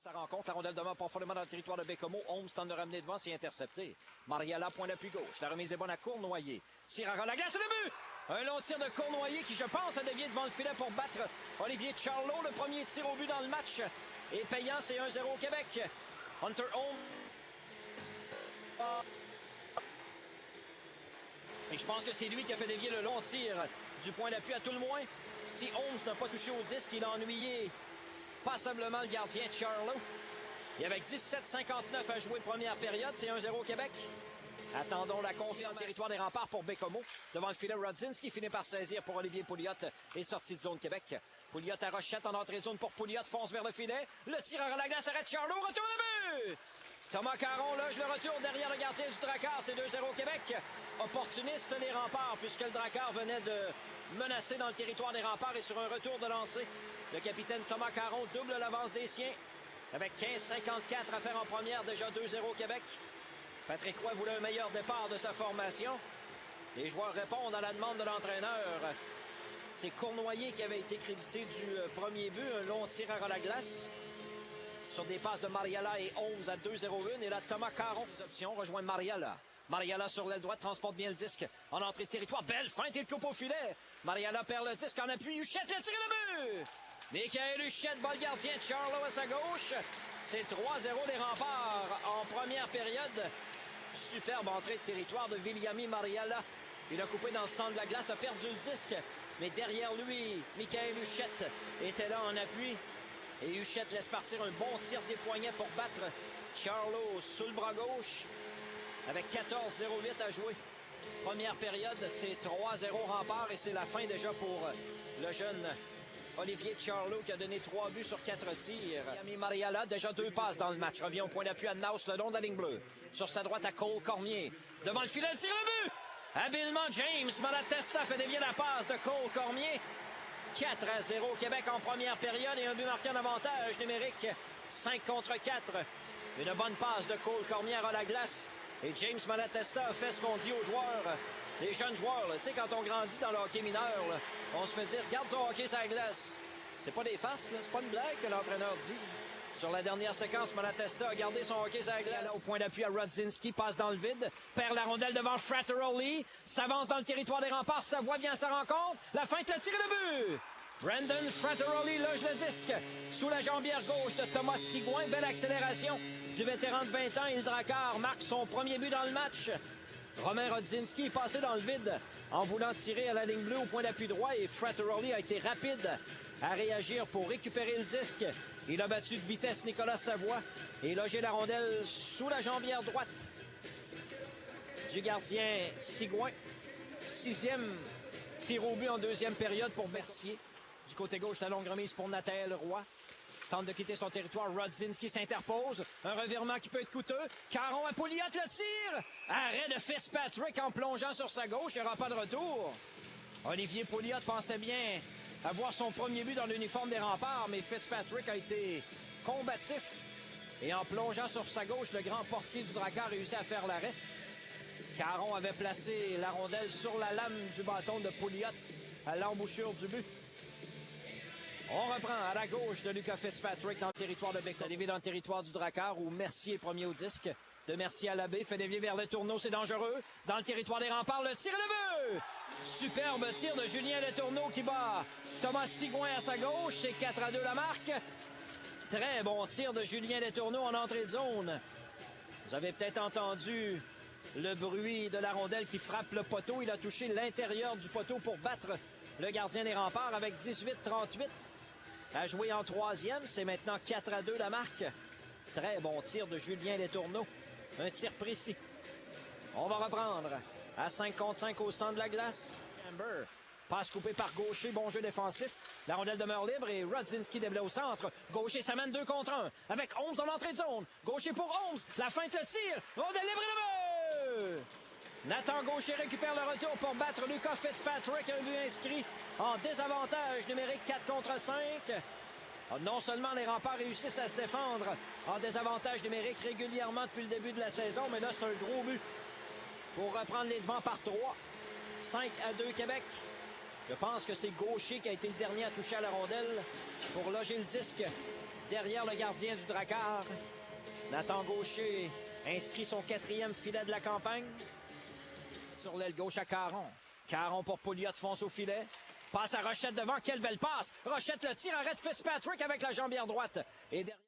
Sa rencontre, la rondelle demeure profondément dans le territoire de Bécomo. Holmes tente de ramener devant, c'est intercepté. Mariala, point d'appui gauche. La remise est bonne à Cournoyer. Tire à la glace, le but! Un long tir de Cournoyer qui, je pense, a dévié devant le filet pour battre Olivier Charlot. Le premier tir au but dans le match est payant, c'est 1-0 au Québec. Hunter Holmes. Et je pense que c'est lui qui a fait dévier le long tir du point d'appui à tout le moins. Si Holmes n'a pas touché au disque, il a ennuyé passablement le gardien Charlot. Et avec 17,59 à jouer première période, c'est 1-0 au Québec. Attendons la confirmation. Territoire des remparts pour Bécomo. Devant le filet, Rodzinski finit par saisir pour Olivier Pouliot et sortie de zone Québec. Pouliot à Rochette en entrée de zone pour Pouliot, fonce vers le filet. Le tireur à la glace arrête Charlot, retour le but! Thomas Caron loge le retour derrière le gardien du Drakkar, c'est 2-0 au Québec. Opportuniste les remparts puisque le Drakkar venait de menacer dans le territoire des remparts et sur un retour de lancer. Le capitaine Thomas Caron double l'avance des siens avec 15,54 à faire en première, déjà 2-0 au Québec. Patrick Roy voulait un meilleur départ de sa formation. Les joueurs répondent à la demande de l'entraîneur. C'est Cournoyer qui avait été crédité du premier but, un long tir à la glace sur des passes de Mariala et Holmes à 2-0-1. Et là, Thomas Caron, les options, rejoint Mariala. Mariala sur l'aile droite, transporte bien le disque en entrée de territoire. Belle feinte et le coupe au filet. Mariala perd le disque en appui. Huchette, le tir et le but! Michael Huchette, bas le gardien. Charlot à sa gauche. C'est 3-0 les remparts en première période. Superbe entrée de territoire de Viliami Mariala. Il a coupé dans le centre de la glace, a perdu le disque. Mais derrière lui, Michael Huchette était là en appui. Et Huchette laisse partir un bon tir des poignets pour battre Charlot sous le bras gauche. Avec 14,08 à jouer. Première période, c'est 3-0 remparts et c'est la fin déjà pour le jeune Olivier Charlot qui a donné 3 buts sur 4 tirs. Miami Mariala, déjà 2 passes dans le match. Revient au point d'appui à Naus, le long de la ligne bleue. Sur sa droite à Cole Cormier. Devant le filet, le tir le but! Habilement, James Malatesta fait dévier la passe de Cole Cormier. 4-0 au Québec en première période et un but marqué en avantage numérique. 5 contre 4. Une bonne passe de Cole Cormier à la glace. Et James Malatesta a fait ce qu'on dit aux joueurs. Les jeunes joueurs, tu sais, quand on grandit dans le hockey mineur, là, on se fait dire, garde ton hockey sur la glace. C'est pas des farces, c'est pas une blague que l'entraîneur dit. Sur la dernière séquence, Malatesta a gardé son hockey sur la glace. Là, au point d'appui à Rodzinski, passe dans le vide, perd la rondelle devant Frattaroli, s'avance dans le territoire des remparts, ça voit bien sa rencontre. La feinte, le tir et le but! Brandon Frattaroli loge le disque sous la jambière gauche de Thomas Sigouin. Belle accélération du vétéran de 20 ans. Et le Drakkar marque son premier but dans le match. Romain Rodzinski est passé dans le vide en voulant tirer à la ligne bleue au point d'appui droit. Et Frattaroli a été rapide à réagir pour récupérer le disque. Il a battu de vitesse Nicolas Savoie et logé la rondelle sous la jambière droite du gardien Sigouin. 6e tir au but en deuxième période pour Mercier. Du côté gauche, la longue remise pour Nathaël Roy. Tente de quitter son territoire. Rodzinski s'interpose. Un revirement qui peut être coûteux. Caron à Pouliot, le tir! Arrêt de Fitzpatrick en plongeant sur sa gauche. Il n'y aura pas de retour. Olivier Pouliot pensait bien avoir son premier but dans l'uniforme des remparts, mais Fitzpatrick a été combatif. Et en plongeant sur sa gauche, le grand portier du Drakkar a réussi à faire l'arrêt. Caron avait placé la rondelle sur la lame du bâton de Pouliot à l'embouchure du but. On reprend à la gauche de Lucas Fitzpatrick dans le territoire de Bécomo. Dévié dans le territoire du Drakkar où Mercier est premier au disque. De Mercier à l'abbé, fait dévier vers le tourneau, c'est dangereux. Dans le territoire des remparts, le tir et le but! Superbe tir de Julien Letourneau qui bat Thomas Sigouin à sa gauche. C'est 4-2 la marque. Très bon tir de Julien Letourneau en entrée de zone. Vous avez peut-être entendu le bruit de la rondelle qui frappe le poteau. Il a touché l'intérieur du poteau pour battre le gardien des remparts avec 18-38. À jouer en troisième, c'est maintenant 4-2 la marque. Très bon tir de Julien Letourneau. Un tir précis. On va reprendre à 5 contre 5 au centre de la glace. Amber. Passe coupée par Gaucher, bon jeu défensif. La rondelle demeure libre et Rodzinski déblaye au centre. Gaucher s'amène 2 contre 1 avec Holmes en entrée de zone. Gaucher pour Holmes. La feinte, le tir. Rondelle libre et le but! Nathan Gaucher récupère le retour pour battre Lucas Fitzpatrick. Un but inscrit en désavantage numérique 4 contre 5. Non seulement les remparts réussissent à se défendre en désavantage numérique régulièrement depuis le début de la saison, mais là, c'est un gros but pour reprendre les devants par 3. 5-2 Québec. Je pense que c'est Gaucher qui a été le dernier à toucher à la rondelle pour loger le disque derrière le gardien du Drakkar. Nathan Gaucher inscrit son 4e filet de la campagne. Sur l'aile gauche à Caron. Caron pour Pouliot fonce au filet. Passe à Rochette devant. Quelle belle passe. Rochette le tire. Arrête Fitzpatrick avec la jambière droite. Et derrière...